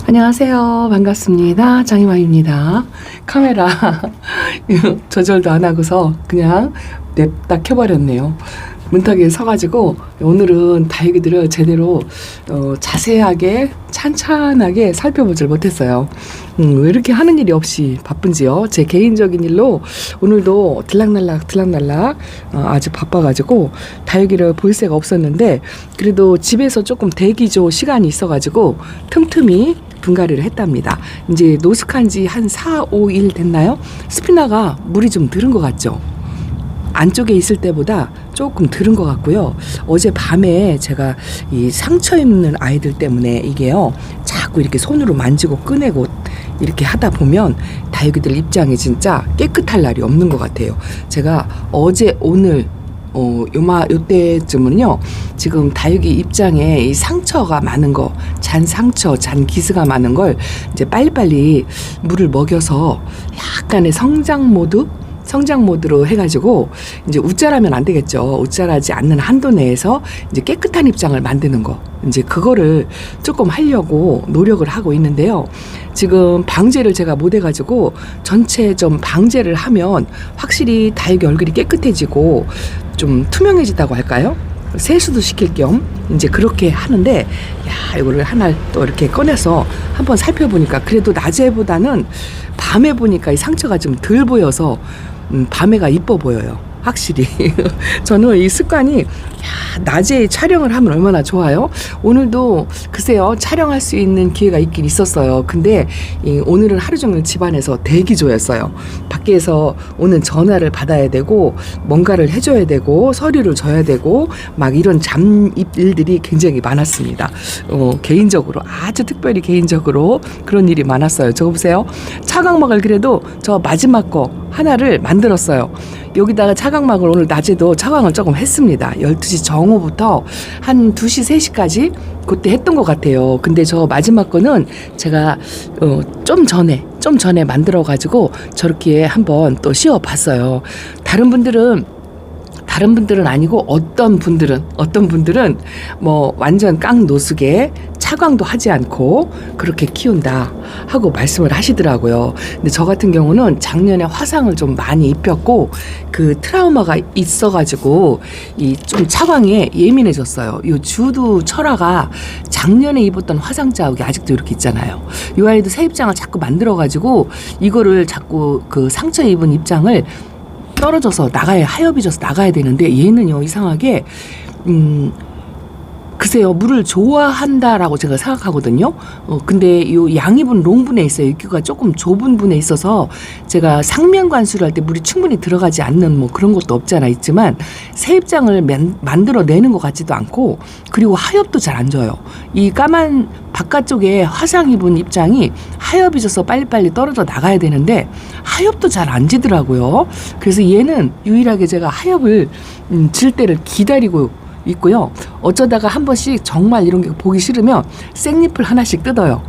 안녕하세요. 반갑습니다. 장희마입니다. 카메라 조절도 안 하고서 그냥 냅다 켜버렸네요. 문턱에 서가지고 오늘은 다육이들을 제대로 자세하게 찬찬하게 살펴보질 못했어요. 왜 이렇게 하는 일이 없이 바쁜지요. 제 개인적인 일로 오늘도 들락날락 아주 바빠가지고 다육이를 볼 새가 없었는데, 그래도 집에서 조금 대기조 시간이 있어가지고 틈틈이 분갈이를 했답니다. 이제 노숙한 지 한 4, 5일 됐나요? 스피나가 물이 좀 들은 것 같죠? 안쪽에 있을 때보다 조금 들은 것 같고요. 어제 밤에 제가 이 상처 입는 아이들 때문에 이게요, 자꾸 이렇게 손으로 만지고 꺼내고 이렇게 하다 보면 다육이들 입장이 진짜 깨끗할 날이 없는 것 같아요. 제가 어제 오늘 요때쯤은요, 지금 다육이 입장에 이 상처가 많은 거, 잔 상처, 잔 기스가 많은 걸 이제 빨리빨리 물을 먹여서 약간의 성장 모드로 해가지고 이제 웃자라면 안 되겠죠. 웃자라지 않는 한도 내에서 이제 깨끗한 입장을 만드는 거, 이제 그거를 조금 하려고 노력을 하고 있는데요. 지금 방제를 제가 못 해가지고 전체 좀 방제를 하면 확실히 다육이 얼굴이 깨끗해지고 좀 투명해지다고 할까요? 세수도 시킬 겸 이제 그렇게 하는데, 이거를 하나 또 이렇게 꺼내서 한번 살펴보니까 그래도 낮에보다는 밤에 보니까 이 상처가 좀 덜 보여서 밤에가 이뻐 보여요. 확실히 저는 이 습관이, 낮에 촬영을 하면 얼마나 좋아요. 오늘도 글쎄요, 촬영할 수 있는 기회가 있긴 있었어요. 근데 오늘은 하루 종일 집안에서 대기조였어요. 밖에서 오는 전화를 받아야 되고 뭔가를 해줘야 되고 서류를 줘야 되고 막 이런 잠입 일들이 굉장히 많았습니다. 개인적으로, 아주 특별히 개인적으로 그런 일이 많았어요. 저거 보세요. 차광막을 그래도 저 마지막 거 하나를 만들었어요. 여기다가 차광막을 오늘 낮에도 차광을 조금 했습니다. 12시 정오부터 한 2시, 3시까지 그때 했던 것 같아요. 근데 저 마지막 거는 제가 좀 전에 만들어가지고 저렇게 한번 또 씌워봤어요. 다른 분들은 아니고 어떤 분들은 뭐 완전 깡 노숙에 차광도 하지 않고 그렇게 키운다 하고 말씀을 하시더라고요. 근데 저 같은 경우는 작년에 화상을 좀 많이 입혔고 그 트라우마가 있어가지고 이 좀 차광에 예민해졌어요. 요 주두 철화가 작년에 입었던 화상 자국이 아직도 이렇게 있잖아요. 이 아이도 새 입장을 자꾸 만들어가지고 이거를 자꾸 그 상처 입은 입장을 떨어져서 나가야, 하엽이 져서 나가야 되는데, 얘는요 이상하게 글쎄요, 물을 좋아한다라고 제가 생각하거든요. 근데 요 양입은 롱분에 있어요. 여기가 조금 좁은 분에 있어서 제가 상면 관수를 할 때 물이 충분히 들어가지 않는 뭐 그런 것도 없잖아 있지만, 새 입장을 만들어내는 것 같지도 않고, 그리고 하엽도 잘 안 져요. 이 까만 바깥쪽에 화상 입은 입장이 하엽이 져서 빨리빨리 떨어져 나가야 되는데 하엽도 잘 안 지더라고요. 그래서 얘는 유일하게 제가 하엽을 질 때를 기다리고 있고요. 어쩌다가 한 번씩 정말 이런 게 보기 싫으면 생잎을 하나씩 뜯어요.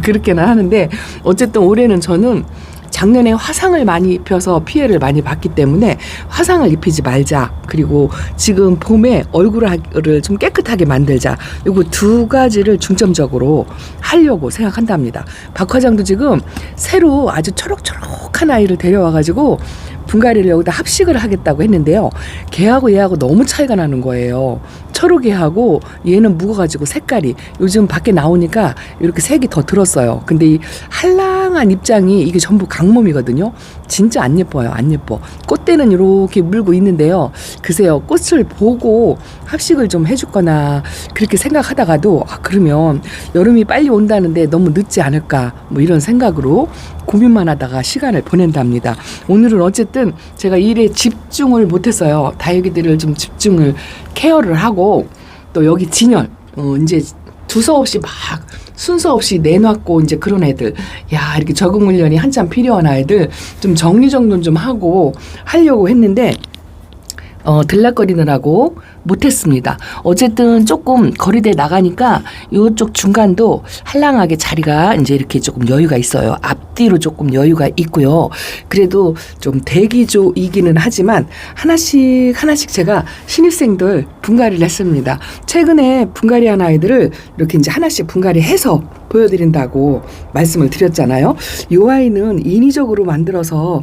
그렇게는 하는데, 어쨌든 올해는 저는 작년에 화상을 많이 입혀서 피해를 많이 봤기 때문에 화상을 입히지 말자, 그리고 지금 봄에 얼굴을 좀 깨끗하게 만들자, 요거 두 가지를 중점적으로 하려고 생각한답니다. 박 과장도 지금 새로 아주 초록초록한 아이를 데려와가지고 분갈이를 여기다 합식을 하겠다고 했는데요. 걔하고 얘하고 너무 차이가 나는 거예요. 초록이하고 얘는 묵어가지고 색깔이 요즘 밖에 나오니까 이렇게 색이 더 들었어요. 근데 이 한랑한 입장이 이게 전부 강몸이거든요. 진짜 안 예뻐요. 안 예뻐. 꽃대는 이렇게 물고 있는데요. 글쎄요, 꽃을 보고 합식을 좀 해줬거나 그렇게 생각하다가도, 그러면 여름이 빨리 온다는데 너무 늦지 않을까, 뭐 이런 생각으로 고민만 하다가 시간을 보낸답니다. 오늘은 어쨌든 제가 일에 집중을 못했어요. 다육이들을 좀 집중을 케어를 하고, 또 여기 진열 이제 두서없이 막 순서 없이 내놨고, 이제 그런 애들, 이렇게 적응 훈련이 한참 필요한 아이들 좀 정리정돈 좀 하고 하려고 했는데, 들락거리느라고 못했습니다. 어쨌든 조금 거리대 나가니까 이쪽 중간도 한량하게 자리가 이제 이렇게 조금 여유가 있어요. 앞뒤로 조금 여유가 있고요. 그래도 좀 대기조이기는 하지만 하나씩 제가 신입생들 분갈이를 했습니다. 최근에 분갈이한 아이들을 이렇게 이제 하나씩 분갈이해서 보여드린다고 말씀을 드렸잖아요. 이 아이는 인위적으로 만들어서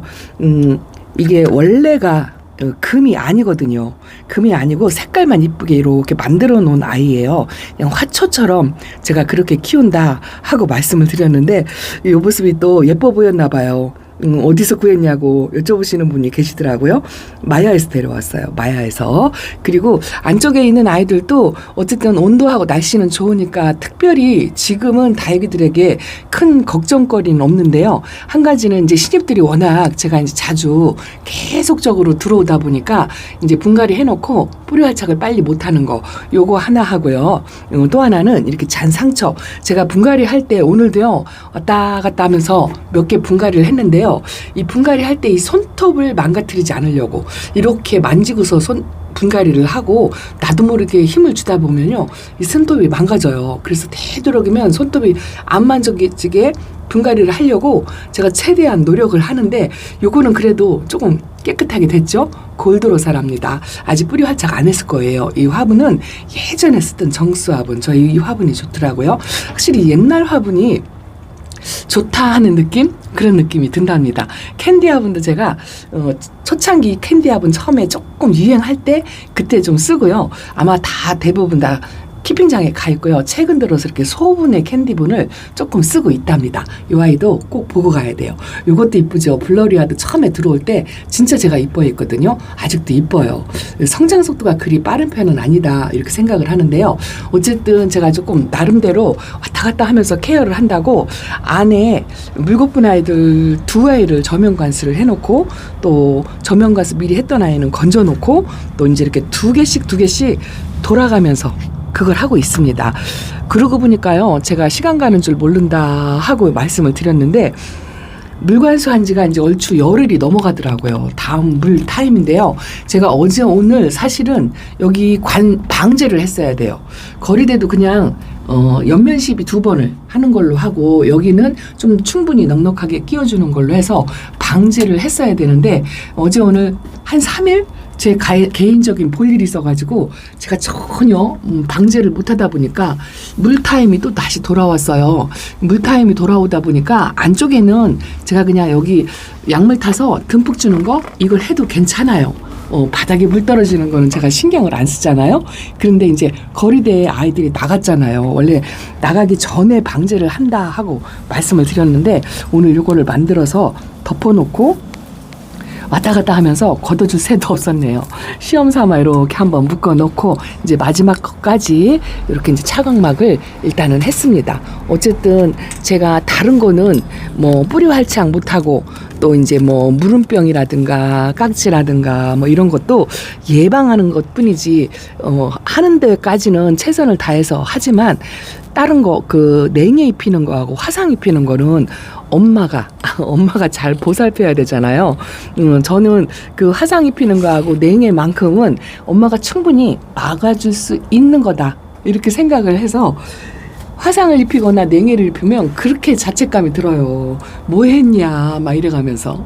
이게 원래가 금이 아니거든요. 금이 아니고 색깔만 이쁘게 이렇게 만들어 놓은 아이예요. 그냥 화초처럼 제가 그렇게 키운다 하고 말씀을 드렸는데 이 모습이 또 예뻐 보였나 봐요. 어디서 구했냐고 여쭤보시는 분이 계시더라고요. 마야에서 데려왔어요. 마야에서. 그리고 안쪽에 있는 아이들도 어쨌든 온도하고 날씨는 좋으니까 특별히 지금은 다육이들에게 큰 걱정거리는 없는데요. 한 가지는 이제 신입들이 워낙 제가 이제 자주 계속적으로 들어오다 보니까 이제 분갈이 해놓고 뿌리 활착을 빨리 못하는 거 요거 하나 하고요. 또 하나는 이렇게 잔 상처. 제가 분갈이 할 때 오늘도요 왔다 갔다 하면서 몇 개 분갈이를 했는데요. 이 분갈이 할 때 이 손톱을 망가뜨리지 않으려고 이렇게 만지고서 분갈이를 하고 나도 모르게 힘을 주다 보면요 이 손톱이 망가져요. 그래서 되도록이면 손톱이 안 만져지게 분갈이를 하려고 제가 최대한 노력을 하는데 요거는 그래도 조금 깨끗하게 됐죠. 골드로사랍니다. 아직 뿌리 활착 안 했을 거예요. 이 화분은 예전에 쓰던 정수 화분, 저희 이 화분이 좋더라고요. 확실히 옛날 화분이 좋다 하는 느낌? 그런 느낌이 든답니다. 캔디 화분도 제가 초창기 캔디 화분 처음에 조금 유행할 때 그때 좀 쓰고요. 아마 다 대부분 다 키핑장에 가 있고요. 최근 들어서 이렇게 소분의 캔디분을 조금 쓰고 있답니다. 이 아이도 꼭 보고 가야 돼요. 이것도 이쁘죠. 블러리아도 처음에 들어올 때 진짜 제가 이뻐했거든요. 아직도 이뻐요. 성장 속도가 그리 빠른 편은 아니다 이렇게 생각을 하는데요. 어쨌든 제가 조금 나름대로 왔다 갔다 하면서 케어를 한다고 안에 물고픈 아이들 두 아이를 저면관수를 해놓고 또 저면관수 미리 했던 아이는 건져놓고 또 이제 이렇게 두 개씩 돌아가면서 그걸 하고 있습니다. 그러고 보니까요, 제가 시간 가는 줄 모른다 하고 말씀을 드렸는데 물관수한 지가 이제 얼추 열흘이 넘어가더라고요. 다음 물 타임인데요. 제가 어제 오늘 사실은 여기 방제를 했어야 돼요. 거리대도 그냥 연면시비 2번을 하는 걸로 하고 여기는 좀 충분히 넉넉하게 끼워주는 걸로 해서 방제를 했어야 되는데 어제 오늘 한 3일 제 개인적인 볼일이 있어가지고 제가 전혀 방제를 못하다 보니까 물타임이 또 다시 돌아왔어요. 물타임이 돌아오다 보니까 안쪽에는 제가 그냥 여기 약물 타서 듬뿍 주는 거 이걸 해도 괜찮아요. 바닥에 물 떨어지는 거는 제가 신경을 안 쓰잖아요. 그런데 이제 거리대에 아이들이 나갔잖아요. 원래 나가기 전에 방제를 한다 하고 말씀을 드렸는데 오늘 이거를 만들어서 덮어놓고 왔다 갔다 하면서 걷어줄 새도 없었네요. 시험 삼아 이렇게 한번 묶어 놓고 이제 마지막 것까지 이렇게 이제 차광막을 일단은 했습니다. 어쨌든 제가 다른 거는 뭐 뿌리 활착 못하고 또 이제 뭐 무름병이라든가 깍지라든가 뭐 이런 것도 예방하는 것 뿐이지 하는 데까지는 최선을 다해서 하지만 다른 거 그 냉해 입히는 거하고 화상 입히는 거는 엄마가 잘 보살펴야 되잖아요. 저는 그 화상 입히는 거하고 냉해만큼은 엄마가 충분히 막아줄 수 있는 거다 이렇게 생각을 해서 화상을 입히거나 냉해를 입히면 그렇게 자책감이 들어요. 뭐 했냐 막 이래가면서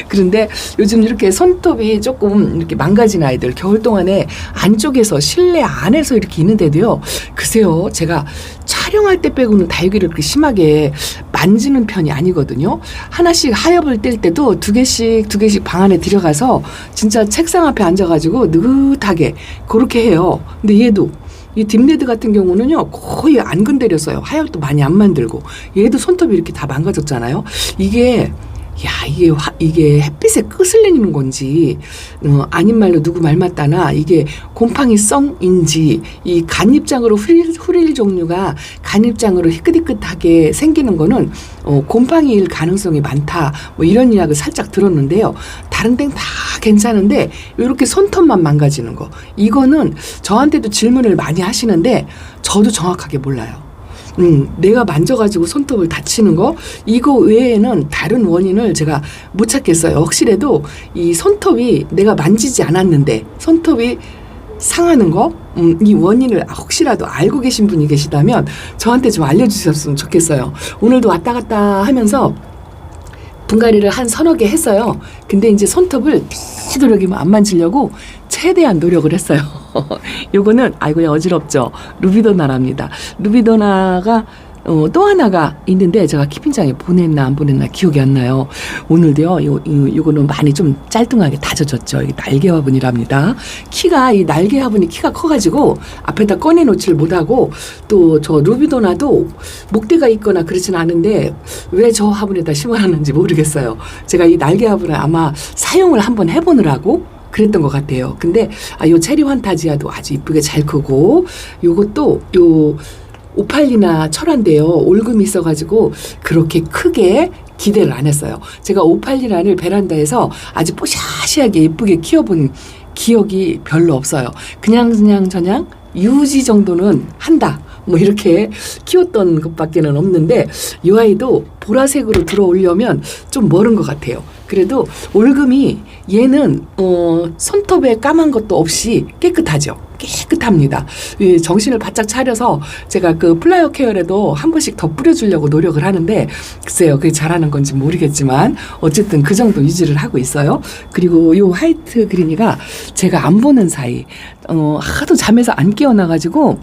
그런데 요즘 이렇게 손톱이 조금 이렇게 망가진 아이들 겨울 동안에 안쪽에서 실내 안에서 이렇게 있는데도요. 글쎄요 제가 촬영할 때 빼고는 다육이를 그렇게 심하게 만지는 편이 아니거든요. 하나씩 하엽을 뗄 때도 두 개씩 방 안에 들어가서 진짜 책상 앞에 앉아가지고 느긋하게 그렇게 해요. 근데 얘도 이 딥레드 같은 경우는요 거의 안 건드렸어요. 하엽도 많이 안 만들고 얘도 손톱이 이렇게 다 망가졌잖아요. 이게 이게 햇빛에 끄슬리는 건지 아닌 말로 누구 말 맞다나 이게 곰팡이성인지 이 간입장으로 후릴 종류가 간입장으로 희끗희끗하게 생기는 거는 곰팡이일 가능성이 많다 뭐 이런 이야기를 살짝 들었는데요. 다른 데는 다 괜찮은데 이렇게 손톱만 망가지는 거 이거는 저한테도 질문을 많이 하시는데 저도 정확하게 몰라요. 내가 만져가지고 손톱을 다치는 거 이거 외에는 다른 원인을 제가 못 찾겠어요. 혹시라도 이 손톱이 내가 만지지 않았는데 손톱이 상하는 거, 이 원인을 혹시라도 알고 계신 분이 계시다면 저한테 좀 알려주셨으면 좋겠어요. 오늘도 왔다 갔다 하면서 분갈이를 한 서너 개 했어요. 근데 이제 손톱을 되도록이면 안 만지려고 최대한 노력을 했어요. 요거는 아이고야 어지럽죠. 루비도나랍니다. 루비도나가 또 하나가 있는데 제가 키핑장에 보냈나 안 보냈나 기억이 안 나요. 오늘도요. 요거는 많이 좀 짤뚱하게 다져졌죠. 이 날개 화분이랍니다. 이 날개 화분이 키가 커가지고 앞에다 꺼내놓지를 못하고 또 저 루비도나도 목대가 있거나 그렇진 않은데 왜 저 화분에다 심어놨는지 모르겠어요. 제가 이 날개 화분을 아마 사용을 한번 해보느라고 그랬던 것 같아요. 근데 요 체리 환타지아도 아주 이쁘게 잘 크고 요것도 오팔리나 철화인데요. 올금이 있어가지고 그렇게 크게 기대를 안 했어요. 제가 오팔리나를 베란다에서 아주 뽀샤시하게 예쁘게 키워본 기억이 별로 없어요. 그냥 유지 정도는 한다. 뭐 이렇게 키웠던 것밖에는 없는데 이 아이도 보라색으로 들어오려면 좀 멀은 것 같아요. 그래도 올금이 얘는 손톱에 까만 것도 없이 깨끗하죠. 깨끗합니다. 정신을 바짝 차려서 제가 그 플라이어 케어에도 한 번씩 더 뿌려주려고 노력을 하는데 글쎄요 그게 잘하는 건지 모르겠지만 어쨌든 그 정도 유지를 하고 있어요. 그리고 요 화이트 그린이가 제가 안 보는 사이 하도 잠에서 안 깨어나가지고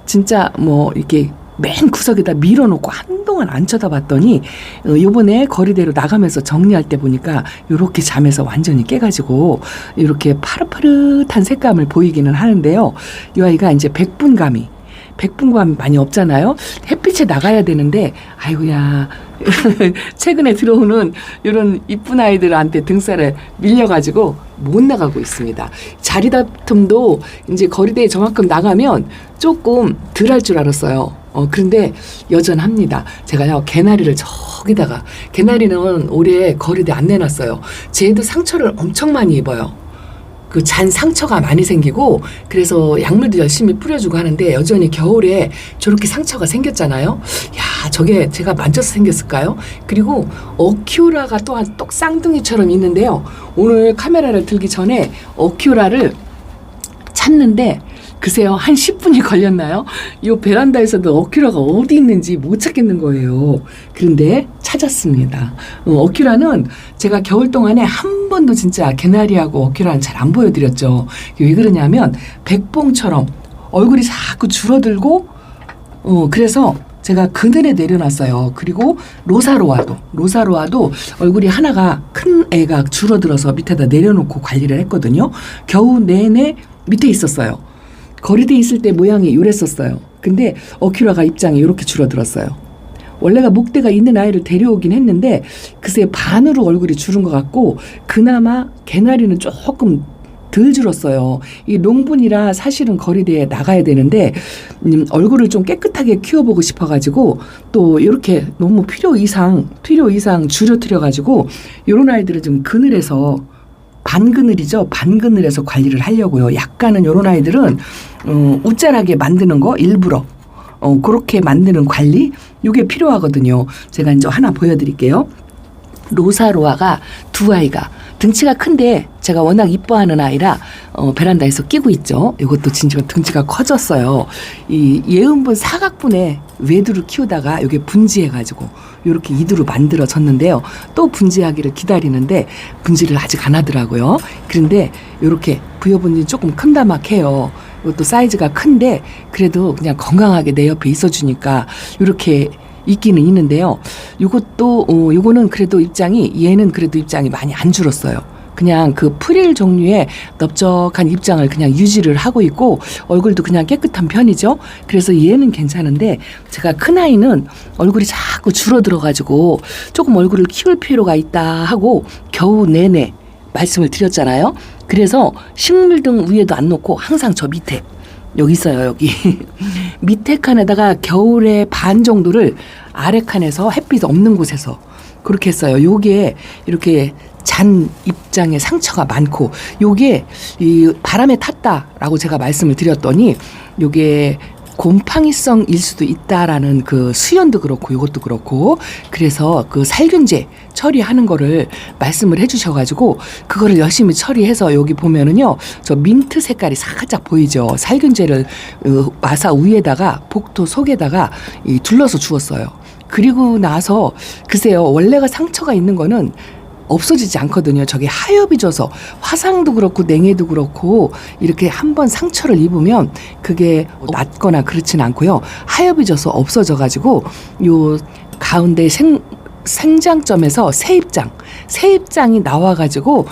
진짜 뭐 이렇게 맨 구석에다 밀어놓고 한동안 안 쳐다봤더니 요번에 거리대로 나가면서 정리할 때 보니까 요렇게 잠에서 완전히 깨가지고 이렇게 파릇파릇한 색감을 보이기는 하는데요. 이 아이가 이제 백분감이 많이 없잖아요. 햇빛에 나가야 되는데 아이고야 최근에 들어오는 이런 이쁜 아이들한테 등살에 밀려가지고 못 나가고 있습니다. 자리 다툼도 이제 거리대에 저만큼 나가면 조금 덜 할 줄 알았어요. 그런데 여전합니다. 제가요 개나리를 저기다가 개나리는 올해 거리대 안 내놨어요. 쟤도 상처를 엄청 많이 입어요. 그 잔 상처가 많이 생기고 그래서 약물도 열심히 뿌려주고 하는데 여전히 겨울에 저렇게 상처가 생겼잖아요. 야 저게 제가 만져서 생겼을까요? 그리고 어큐라가 또한 똑 쌍둥이처럼 있는데요. 오늘 카메라를 들기 전에 어큐라를 찾는데 글쎄요 한 10분이 걸렸나요? 이 베란다에서도 어큐라가 어디 있는지 못 찾겠는 거예요. 그런데 찾았습니다. 어큐라는 제가 겨울 동안에 한 번도 진짜 개나리하고 어큐라는 잘 안 보여드렸죠. 왜 그러냐면 백봉처럼 얼굴이 자꾸 줄어들고 그래서 제가 그늘에 내려놨어요. 그리고 로사로아도 얼굴이 하나가 큰 애가 줄어들어서 밑에다 내려놓고 관리를 했거든요. 겨우 내내 밑에 있었어요. 거리대 있을 때 모양이 요랬었어요. 근데 어큐라가 입장이 이렇게 줄어들었어요. 원래가 목대가 있는 아이를 데려오긴 했는데 글쎄 반으로 얼굴이 줄은 것 같고 그나마 개나리는 조금 덜 줄었어요. 이 농분이라 사실은 거리대에 나가야 되는데 얼굴을 좀 깨끗하게 키워보고 싶어가지고 또 이렇게 너무 필요 이상 줄여뜨려가지고 이런 아이들을 좀 그늘에서 반그늘이죠. 반그늘에서 관리를 하려고요. 약간은 이런 아이들은 웃자라게 만드는 거 일부러 그렇게 만드는 관리 이게 필요하거든요. 제가 이제 하나 보여드릴게요. 로사로아가 두 아이가 등치가 큰데 제가 워낙 이뻐하는 아이라 베란다에서 끼고 있죠. 이것도 진짜 등치가 커졌어요. 이 예은분 사각분의 외두를 키우다가 이게 분지해가지고 이렇게 이두로 만들어졌는데요. 또 분지하기를 기다리는데 분지를 아직 안 하더라고요. 그런데 이렇게 부여분이 조금 큰다막해요. 이것도 사이즈가 큰데 그래도 그냥 건강하게 내 옆에 있어주니까 이렇게 있기는 있는데요. 요거는 그래도 얘는 그래도 입장이 많이 안 줄었어요. 그냥 그 프릴 종류의 넓적한 입장을 그냥 유지를 하고 있고 얼굴도 그냥 깨끗한 편이죠. 그래서 얘는 괜찮은데 제가 큰 아이는 얼굴이 자꾸 줄어들어가지고 조금 얼굴을 키울 필요가 있다 하고 겨우 내내 말씀을 드렸잖아요. 그래서 식물등 위에도 안 놓고 항상 저 밑에 여기 있어요. 여기 밑에 칸에다가 겨울에 반 정도를 아래 칸에서 햇빛 없는 곳에서 그렇게 했어요. 요게 이렇게 잔 입장에 상처가 많고 요게 이 바람에 탔다라고 제가 말씀을 드렸더니 요게 곰팡이성일 수도 있다라는 그 수연도 그렇고 이것도 그렇고 그래서 그 살균제 처리하는 거를 말씀을 해주셔가지고 그거를 열심히 처리해서 여기 보면은요 저 민트 색깔이 살짝 보이죠. 살균제를 마사 위에다가 복도 속에다가 둘러서 주었어요. 그리고 나서 글쎄요 원래가 상처가 있는 거는 없어지지 않거든요. 저게 하엽이 져서 화상도 그렇고 냉해도 그렇고 이렇게 한번 상처를 입으면 그게 낫거나 그렇진 않고요. 하엽이 져서 없어져 가지고 요 가운데 생장점에서 새입장이 나와 가지고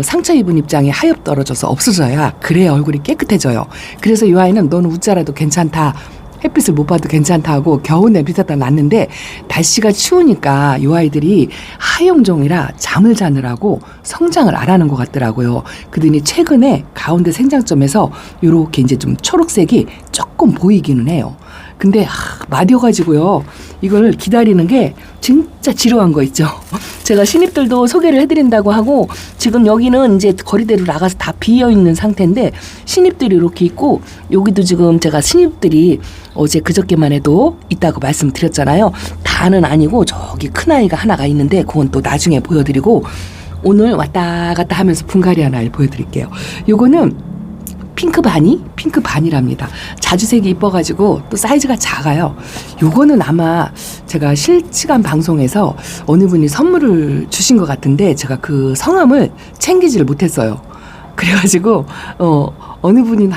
상처 입은 입장에 하엽 떨어져서 없어져야 그래야 얼굴이 깨끗해져요. 그래서 이 아이는 너는 웃자라도 괜찮다. 햇빛을 못 봐도 괜찮다 하고 겨우 내비다 놨는데 날씨가 추우니까 이 아이들이 하용종이라 잠을 자느라고 성장을 안 하는 것 같더라고요. 그러더니 최근에 가운데 생장점에서 이렇게 이제 좀 초록색이 조금 보이기는 해요. 근데 마디어가지고요 이걸 기다리는 게 진짜 지루한 거 있죠. 제가 신입들도 소개를 해드린다고 하고 지금 여기는 이제 거리대로 나가서 다 비어있는 상태인데 신입들이 이렇게 있고 여기도 지금 제가 신입들이 어제 그저께만 해도 있다고 말씀드렸잖아요. 다는 아니고 저기 큰아이가 하나가 있는데 그건 또 나중에 보여드리고 오늘 왔다 갔다 하면서 분갈이 하나를 보여드릴게요. 요거는 핑크 바니랍니다. 자주색이 이뻐가지고 또 사이즈가 작아요. 요거는 아마 제가 실시간 방송에서 어느 분이 선물을 주신 것 같은데 제가 그 성함을 챙기지를 못했어요. 그래가지고 어느 분이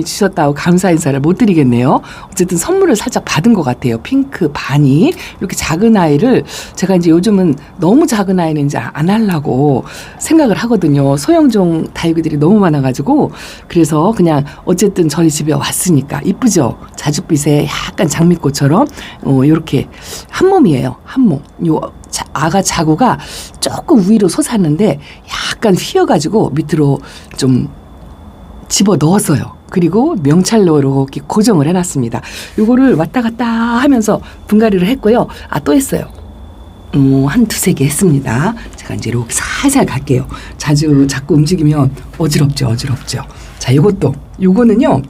주셨다고 감사 인사를 못 드리겠네요. 어쨌든 선물을 살짝 받은 것 같아요. 핑크 바니 이렇게 작은 아이를 제가 이제 요즘은 너무 작은 아이는 이제 안 하려고 생각을 하거든요. 소형종 다육이들이 너무 많아가지고 그래서 그냥 어쨌든 저희 집에 왔으니까 이쁘죠. 자줏빛에 약간 장미꽃처럼 이렇게 한 몸이에요. 한 몸. 요 아가 자구가 조금 위로 솟았는데 약간 휘어가지고 밑으로 좀 집어 넣었어요. 그리고 명찰로 이렇게 고정을 해놨습니다. 요거를 왔다 갔다 하면서 분갈이를 했고요. 또 했어요. 한 두세 개 했습니다. 제가 이제 이렇게 살살 갈게요. 자꾸 움직이면 어지럽죠. 자, 요거는요.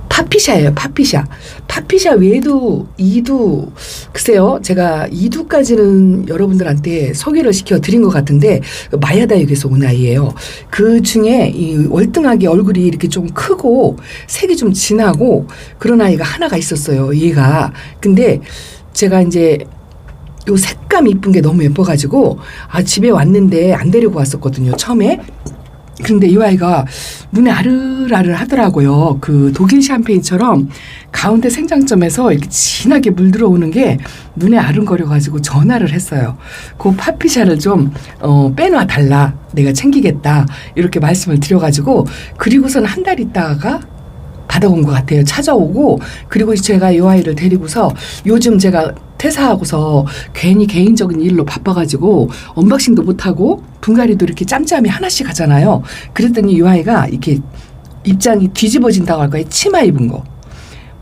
파피샤예요. 파피샤 외에도 이두 글쎄요. 제가 이두까지는 여러분들한테 소개를 시켜드린 것 같은데 마야다육에서 온 아이예요. 그 중에 이 월등하게 얼굴이 이렇게 좀 크고 색이 좀 진하고 그런 아이가 하나가 있었어요. 얘가. 근데 제가 이제 요 색감 이쁜 게 너무 예뻐가지고 집에 왔는데 안 데리고 왔었거든요. 처음에. 그런데 이 아이가 눈에 아르르 하더라고요. 그 독일 샴페인처럼 가운데 생장점에서 이렇게 진하게 물 들어오는 게 눈에 아른거려가지고 전화를 했어요. 그 파피샤를 좀 빼놔 달라. 내가 챙기겠다. 이렇게 말씀을 드려가지고 그리고선 한 달 있다가 받아온 것 같아요. 찾아오고 그리고 제가 이 아이를 데리고서 요즘 제가 퇴사하고서 괜히 개인적인 일로 바빠가지고 언박싱도 못하고 분갈이도 이렇게 짬짬이 하나씩 하잖아요. 그랬더니 이 아이가 이렇게 입장이 뒤집어진다고 할까요? 치마 입은 거.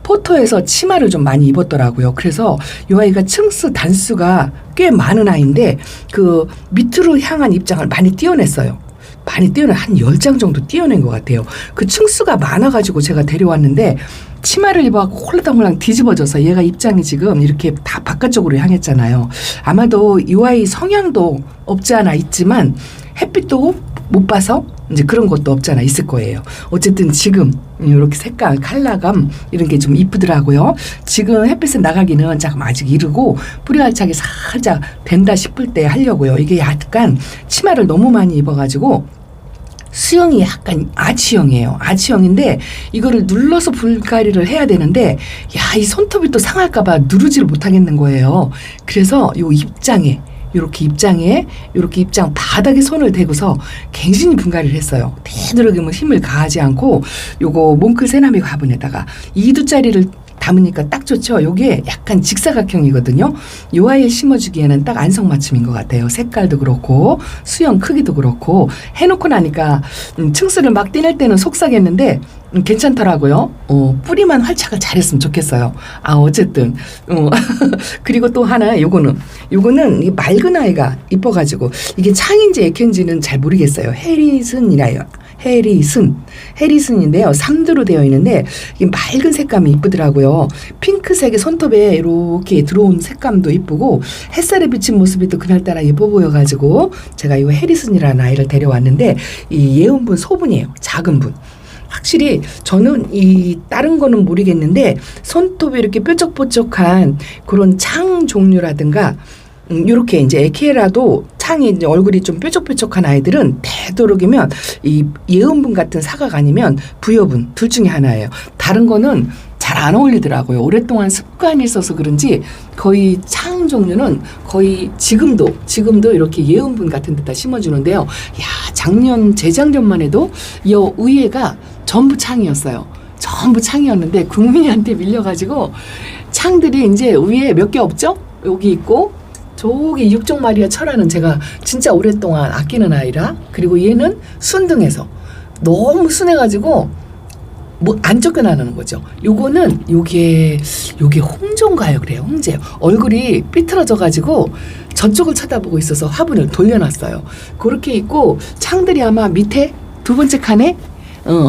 포토에서 치마를 좀 많이 입었더라고요. 그래서 이 아이가 층수 단수가 꽤 많은 아이인데 그 밑으로 향한 입장을 많이 띄어냈어요. 한 10장 정도 띄어낸 것 같아요. 그 층수가 많아가지고 제가 데려왔는데 치마를 입어갖고 홀랑홀랑 뒤집어져서 얘가 입장이 지금 이렇게 다 바깥쪽으로 향했잖아요. 아마도 이 아이 성향도 없지 않아 있지만 햇빛도 못 봐서 이제 그런 것도 없지 않아 있을 거예요. 어쨌든 지금 이렇게 색깔, 컬러감 이런 게 좀 이쁘더라고요. 지금 햇빛에 나가기는 조금 아직 이르고 뿌리 활착이 살짝 된다 싶을 때 하려고요. 이게 약간 치마를 너무 많이 입어가지고 수영이 약간 아치형이에요. 아치형인데 이거를 눌러서 분갈이를 해야 되는데 이 손톱이 또 상할까봐 누르지를 못하겠는 거예요. 그래서 이렇게 입장 바닥에 손을 대고서 갱신히 분갈이를 했어요. 되도록이면 힘을 가하지 않고 요거 몽클 세나미 화분에다가 2두짜리를 담으니까 딱 좋죠. 요게 약간 직사각형이거든요. 요 아이를 심어주기에는 딱 안성맞춤인 것 같아요. 색깔도 그렇고 수영 크기도 그렇고 해놓고 나니까 층수를 막 떼낼 때는 속삭였는데 괜찮더라고요. 뿌리만 활착을 잘했으면 좋겠어요. 어쨌든 그리고 또 하나 요거는 이 맑은 아이가 이뻐가지고 이게 창인지 액현지는 잘 모르겠어요. 해리슨인데요. 3도로 되어 있는데 이 맑은 색감이 이쁘더라고요. 핑크색의 손톱에 이렇게 들어온 색감도 이쁘고 햇살에 비친 모습이 또 그날따라 예뻐 보여가지고 제가 이 해리슨이라는 아이를 데려왔는데 이 예온분 소분이에요. 작은 분. 확실히 저는 이 다른 거는 모르겠는데 손톱이 이렇게 뾰족뾰족한 그런 창 종류라든가 이렇게 이제 에케라도 창이 이제 얼굴이 좀 뾰족뾰족한 아이들은 되도록이면 이 예은분 같은 사각 아니면 부여분 둘 중에 하나예요. 다른 거는 잘 안 어울리더라고요. 오랫동안 습관이 있어서 그런지 거의 창 종류는 거의 지금도 이렇게 예은분 같은 데다 심어주는데요. 야, 재작년만 해도 이 의외가 전부 창이었어요. 전부 창이었는데 국민이한테 밀려가지고 창들이 이제 위에 몇 개 없죠? 여기 있고 저기 육종마리아 철화는 제가 진짜 오랫동안 아끼는 아이라 그리고 얘는 순둥해서 너무 순해가지고 뭐 안 쫓겨나는 거죠. 요게 홍조인가요? 그래요. 홍제요. 얼굴이 삐뚤어져가지고 저쪽을 쳐다보고 있어서 화분을 돌려놨어요. 그렇게 있고 창들이 아마 밑에 두 번째 칸에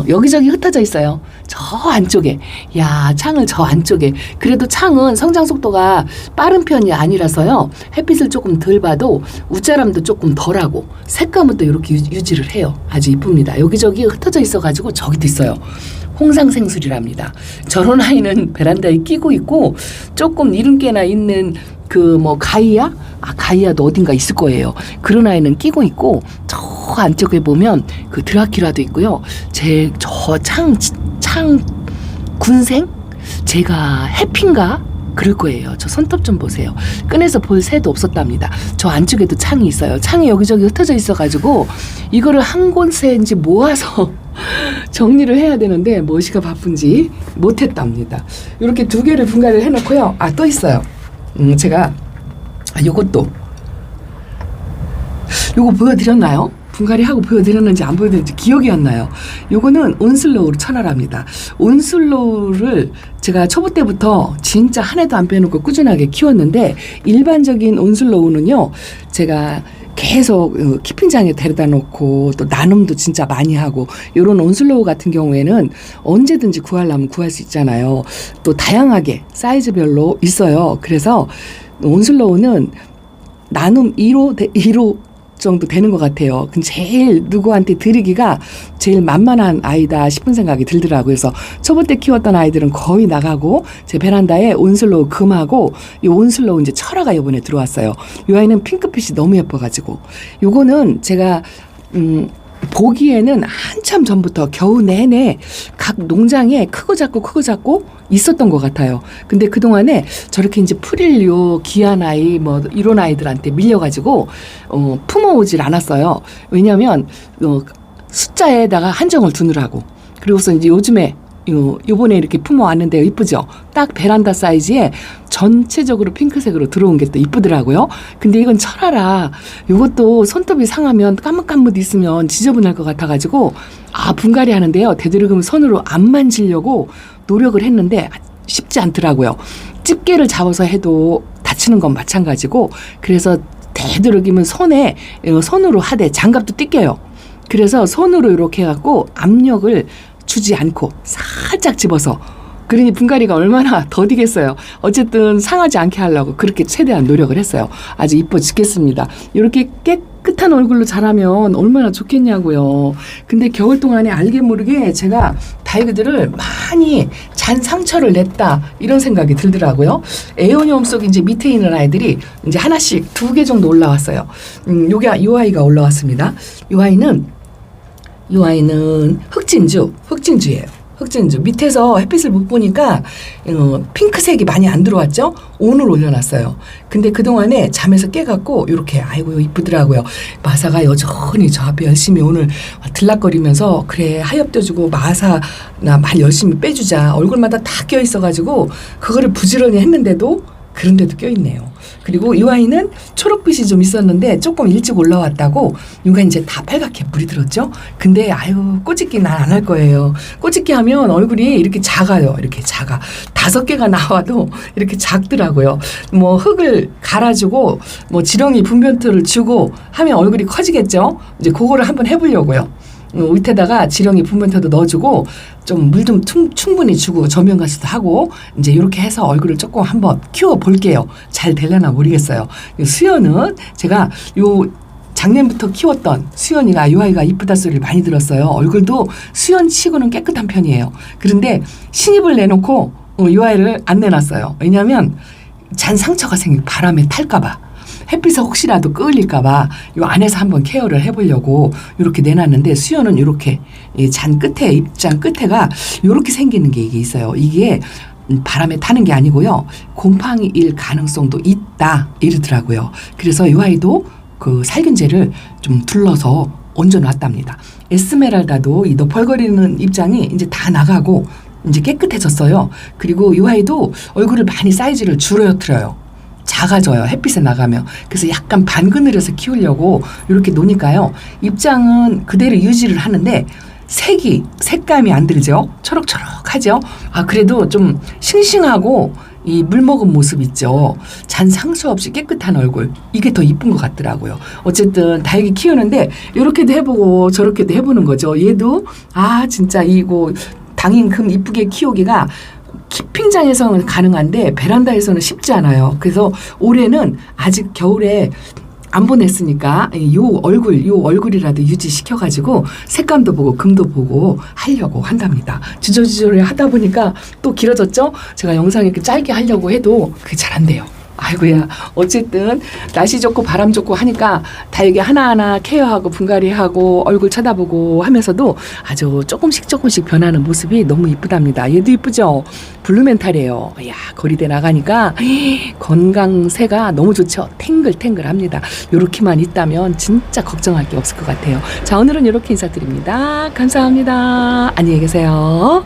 여기저기 흩어져 있어요. 저 안쪽에. 야, 창을 저 안쪽에. 그래도 창은 성장 속도가 빠른 편이 아니라서요. 햇빛을 조금 덜 봐도 웃자람도 조금 덜하고 색감은 또 이렇게 유지를 해요. 아주 이쁩니다. 여기저기 흩어져 있어가지고 저기도 있어요. 홍상생술이랍니다. 저런 아이는 베란다에 끼고 있고 조금 이름께나 있는 그 뭐 가이아? 가이아도 어딘가 있을 거예요. 그런 아이는 끼고 있고 저 안쪽에 보면 그 드라큘라도 있고요. 저 창 군생? 제가 해피인가? 그럴 거예요. 저 손톱 좀 보세요. 꺼내서 볼 새도 없었답니다. 저 안쪽에도 창이 있어요. 창이 여기저기 흩어져 있어가지고 이거를 한 곳에 이제 모아서 정리를 해야 되는데 머시가 바쁜지 못했답니다. 이렇게 두 개를 분갈이를 해놓고요. 또 있어요. 제가 요거 보여드렸나요? 분갈이하고 보여드렸는지 안 보여드렸는지 기억이 안 나요. 요거는 온슬로우로 천하랍니다. 온슬로우를 제가 초보 때부터 진짜 한 해도 안 빼놓고 꾸준하게 키웠는데 일반적인 온슬로우는요. 제가 계속 키핑장에 데려다 놓고 또 나눔도 진짜 많이 하고 요런 온슬로우 같은 경우에는 언제든지 구하려면 구할 수 있잖아요. 또 다양하게 사이즈별로 있어요. 그래서 온슬로우는 나눔 1호 정도 되는 것 같아요. 근데 제일 누구한테 드리기가 제일 만만한 아이다 싶은 생각이 들더라고요. 그래서 초보 때 키웠던 아이들은 거의 나가고 제 베란다에 온슬로우 금하고 이 온슬로우 이제 철화가 이번에 들어왔어요. 이 아이는 핑크빛이 너무 예뻐가지고 요거는 제가 보기에는 한참 전부터 겨우 내내 각 농장에 크고 작고 있었던 것 같아요. 근데 그동안에 저렇게 이제 프릴류 귀한 아이 뭐 이런 아이들한테 밀려가지고 품어오질 않았어요. 왜냐하면 숫자에다가 한정을 두느라고. 그리고서 이제 요번에 이렇게 품어왔는데 이쁘죠? 딱 베란다 사이즈에 전체적으로 핑크색으로 들어온 게 또 이쁘더라고요. 근데 이건 철화라 이것도 손톱이 상하면 까뭇까뭇 있으면 지저분할 것 같아가지고 분갈이 하는데요. 되도록이면 손으로 안 만지려고 노력을 했는데 쉽지 않더라고요. 집게를 잡아서 해도 다치는 건 마찬가지고 그래서 되도록이면 손으로 하되 장갑도 띠껴요. 그래서 손으로 이렇게 해갖고 압력을 주지 않고 살짝 집어서 그러니 분갈이가 얼마나 더디겠어요. 어쨌든 상하지 않게 하려고 그렇게 최대한 노력을 했어요. 아주 이뻐 죽겠습니다. 이렇게 깨끗한 얼굴로 자라면 얼마나 좋겠냐고요. 근데 겨울 동안에 알게 모르게 제가 다육이들을 많이 잔 상처를 냈다 이런 생각이 들더라고요. 에오니움 속 이제 밑에 있는 아이들이 이제 하나씩 2개 정도 올라왔어요. 이 아이가 올라왔습니다. 이 아이는 흑진주예요. 흑진주. 밑에서 햇빛을 못 보니까 핑크색이 많이 안 들어왔죠? 온을 올려놨어요. 근데 그동안에 잠에서 깨갖고 이렇게 아이고 이쁘더라고요. 마사가 여전히 저 앞에 열심히 오늘 들락거리면서 그래 하엽져주고 마사나 말 열심히 빼주자. 얼굴마다 다 껴있어가지고 그거를 부지런히 했는데도 그런데도 껴있네요. 그리고 이 아이는 초록빛이 좀 있었는데 조금 일찍 올라왔다고 이가 이제 다 빨갛게 물이 들었죠. 근데 꼬집기 난 안 할 거예요. 꼬집기 하면 얼굴이 이렇게 작아요. 이렇게 작아. 5개가 나와도 이렇게 작더라고요. 뭐 흙을 갈아주고 뭐 지렁이 분변토를 주고 하면 얼굴이 커지겠죠. 이제 그거를 한번 해보려고요. 밑에다가 지렁이 분면토도 넣어주고 좀 물 좀 충분히 주고 저면가시도 하고 이제 이렇게 해서 얼굴을 조금 한번 키워 볼게요. 잘 되려나 모르겠어요. 수연은 제가 요 작년부터 키웠던 수연이가 이 아이가 이쁘다 소리를 많이 들었어요. 얼굴도 수연 치고는 깨끗한 편이에요. 그런데 신입을 내놓고 이 아이를 안 내놨어요. 왜냐하면 잔 상처가 생기고 바람에 탈까봐. 햇빛에 혹시라도 끌릴까봐 요 안에서 한번 케어를 해보려고 이렇게 내놨는데 수연은 이렇게 잔 끝에 입장 끝에가 이렇게 생기는 게 이게 있어요. 이게 바람에 타는 게 아니고요. 곰팡이일 가능성도 있다 이러더라고요. 그래서 이 아이도 그 살균제를 좀 둘러서 얹어놨답니다. 에스메랄다도 이 너펄거리는 입장이 이제 다 나가고 이제 깨끗해졌어요. 그리고 이 아이도 얼굴을 많이 사이즈를 줄어들어요. 작아져요. 햇빛에 나가면. 그래서 약간 반그늘에서 키우려고 이렇게 놓으니까요. 입장은 그대로 유지를 하는데 색감이 안 들죠. 초록초록하죠. 아 그래도 좀 싱싱하고 이 물 먹은 모습 있죠. 잔 상처 없이 깨끗한 얼굴. 이게 더 이쁜 것 같더라고요. 어쨌든 다육이 키우는데 이렇게도 해보고 저렇게도 해보는 거죠. 얘도 아 진짜 이거 당인금 이쁘게 키우기가 키핑장에서는 가능한데 베란다에서는 쉽지 않아요. 그래서 올해는 아직 겨울에 안 보냈으니까 요 얼굴이라도 유지시켜가지고 색감도 보고 금도 보고 하려고 한답니다. 주저주저를 하다 보니까 또 길어졌죠? 제가 영상 이렇게 짧게 하려고 해도 그게 잘 안 돼요. 아이고야. 어쨌든 날씨 좋고 바람 좋고 하니까 다육이 하나하나 케어하고 분갈이하고 얼굴 쳐다보고 하면서도 아주 조금씩 변하는 모습이 너무 이쁘답니다. 얘도 이쁘죠? 블루멘탈이에요. 이야 거리대 나가니까 건강세가 너무 좋죠. 탱글탱글합니다. 요렇게만 있다면 진짜 걱정할 게 없을 것 같아요. 자 오늘은 이렇게 인사드립니다. 감사합니다. 안녕히 계세요.